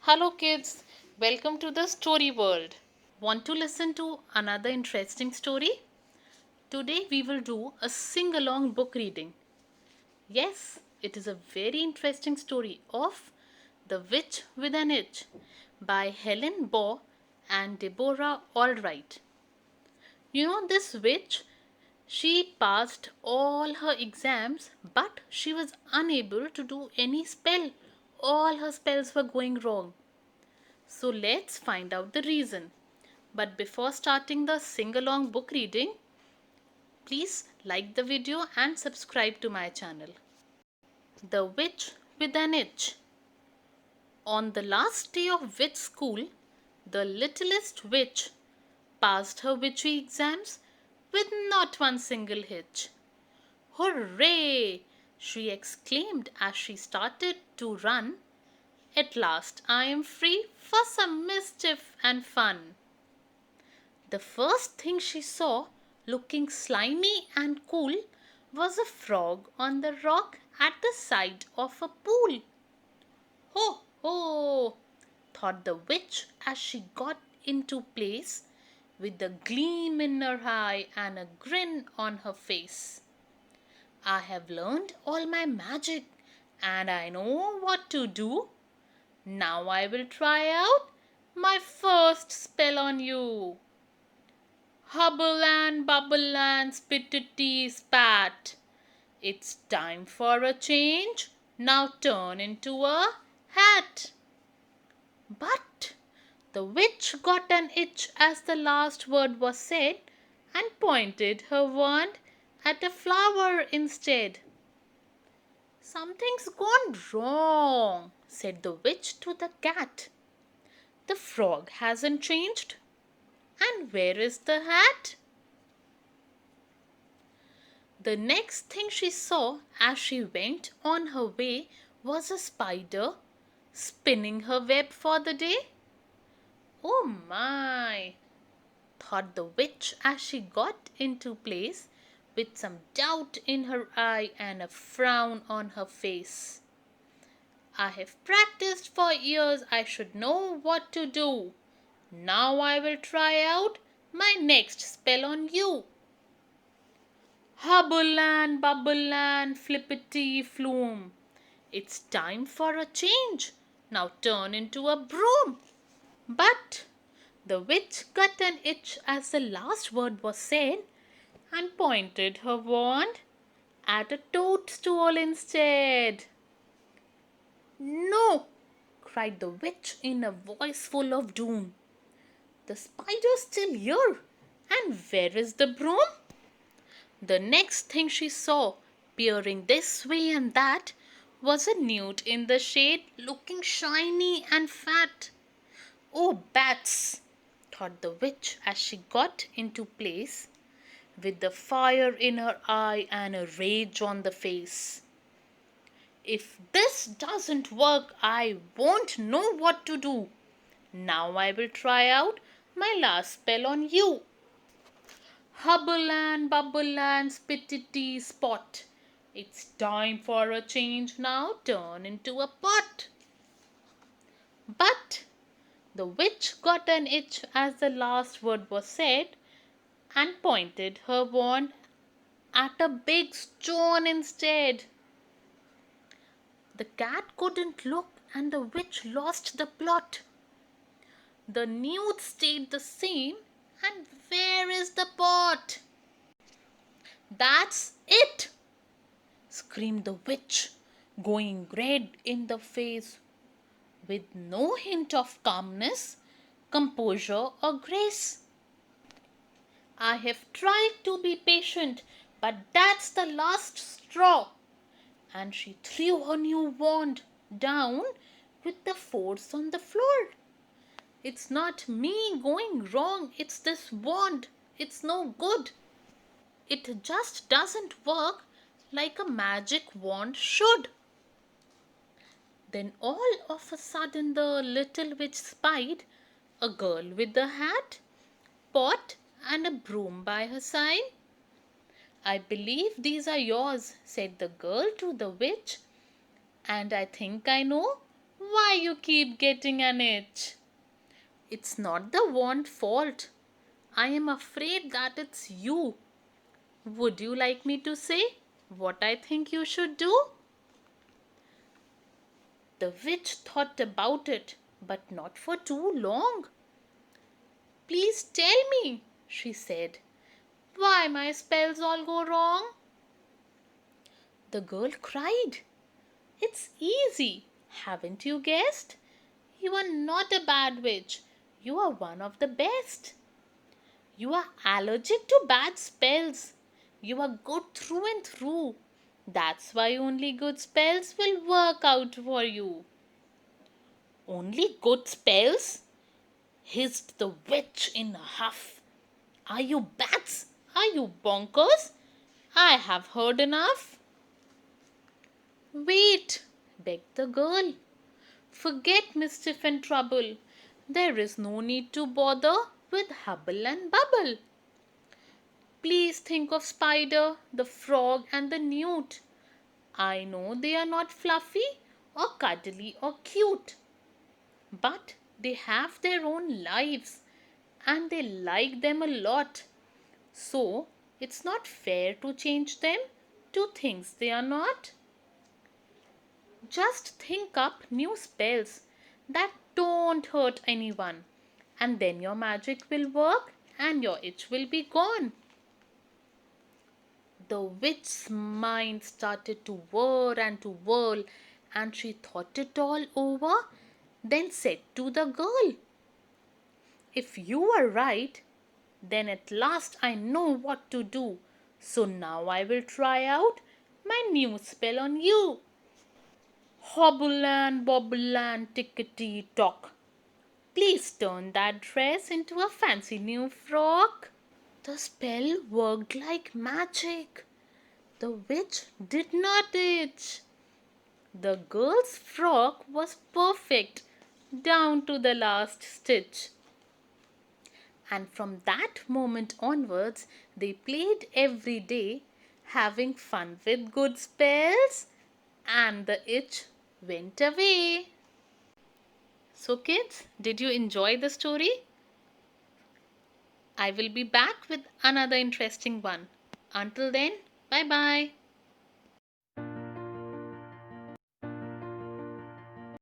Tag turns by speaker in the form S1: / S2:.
S1: Hello, kids. Welcome to the story world. Want to listen to another interesting story? Today we will do a sing along book reading. Yes, it is a very interesting story of The Witch with an Itch by Helen Baugh and Deborah Albright. You know, this witch, she passed all her exams, but she was unable to do any spell. All her spells were going wrong. So let's find out the reason. But before starting the sing along book reading, please like the video and subscribe to my channel. The Witch with an Itch. On the last day of witch school, the littlest witch passed her witchy exams with not one single hitch. Hooray! She exclaimed as she started to run. At last I am free for some mischief and fun. The first thing she saw, looking slimy and cool, was a frog on the rock at the side of a pool. Ho, ho, thought the witch as she got into place, with a gleam in her eye and a grin on her face. I have learned all my magic and I know what to do. Now I will try out my first spell on you. Hubble and bubble and spittity spat. It's time for a change. Now turn into a hat. But the witch got an itch as the last word was said and pointed her wand at a flower instead. Something's gone wrong, said the witch to the cat. The frog hasn't changed. And where is the hat? The next thing she saw as she went on her way was a spider spinning her web for the day. Oh my, thought the witch as she got into place with some doubt in her eye and a frown on her face. I have practiced for years. I should know what to do. Now I will try out my next spell on you. Hubble and bubble and flippity flume. It's time for a change. Now turn into a broom. But the witch got an itch as the last word was said and pointed her wand at a toadstool instead. No, cried the witch in a voice full of doom. The spider's still here. And where is the broom? The next thing she saw, peering this way and that, was a newt in the shade looking shiny and fat. Oh, bats, thought the witch as she got into place, with the fire in her eye and a rage on the face. If this doesn't work, I won't know what to do. Now I will try out my last spell on you. Hubble and bubble and spittity spot. It's time for a change now. Turn into a pot. But the witch got an itch as the last word was said and pointed her wand at a big stone instead. The cat couldn't look and the witch lost the plot. The newt stayed the same, and where is the pot? That's it, screamed the witch, going red in the face, with no hint of calmness, composure, or grace. I have tried to be patient, but that's the last straw. And she threw her new wand down with the force on the floor. It's not me going wrong, it's this wand. It's no good. It just doesn't work like a magic wand should. Then all of a sudden the little witch spied a girl with a hat, pot, and a broom by her side. I believe these are yours, said the girl to the witch, and I think I know Why you keep getting an itch? It's not the wand fault. I am afraid that it's you. Would you like me to say what I think you should do? The witch thought about it, but not for too long. Please tell me, she said, why my spells all go wrong? The girl cried. It's easy. Haven't you guessed? You are not a bad witch. You are one of the best. You are allergic to bad spells. You are good through and through. That's why only good spells will work out for you. Only good spells? Hissed the witch in a huff. Are you bats? Are you bonkers? I have heard enough. Wait, begged the girl. Forget mischief and trouble. There is no need to bother with hubble and bubble. Please think of Spider, the frog, and the newt. I know they are not fluffy or cuddly or cute, but they have their own lives and they like them a lot. So it's not fair to change them to things they are not. Just think up new spells that don't hurt anyone, and then your magic will work and your itch will be gone. The witch's mind started to whir and to whirl, and she thought it all over, then said to the girl, if you are right, then at last I know what to do. So now I will try out my new spell on you. Hobble and bobble and tickety tock. Please turn that dress into a fancy new frock. The spell worked like magic. The witch did not itch. The girl's frock was perfect down to the last stitch. And from that moment onwards, they played every day, having fun with good spells, and the itch went away. So, kids, did you enjoy the story? I will be back with another interesting one. Until then, bye bye.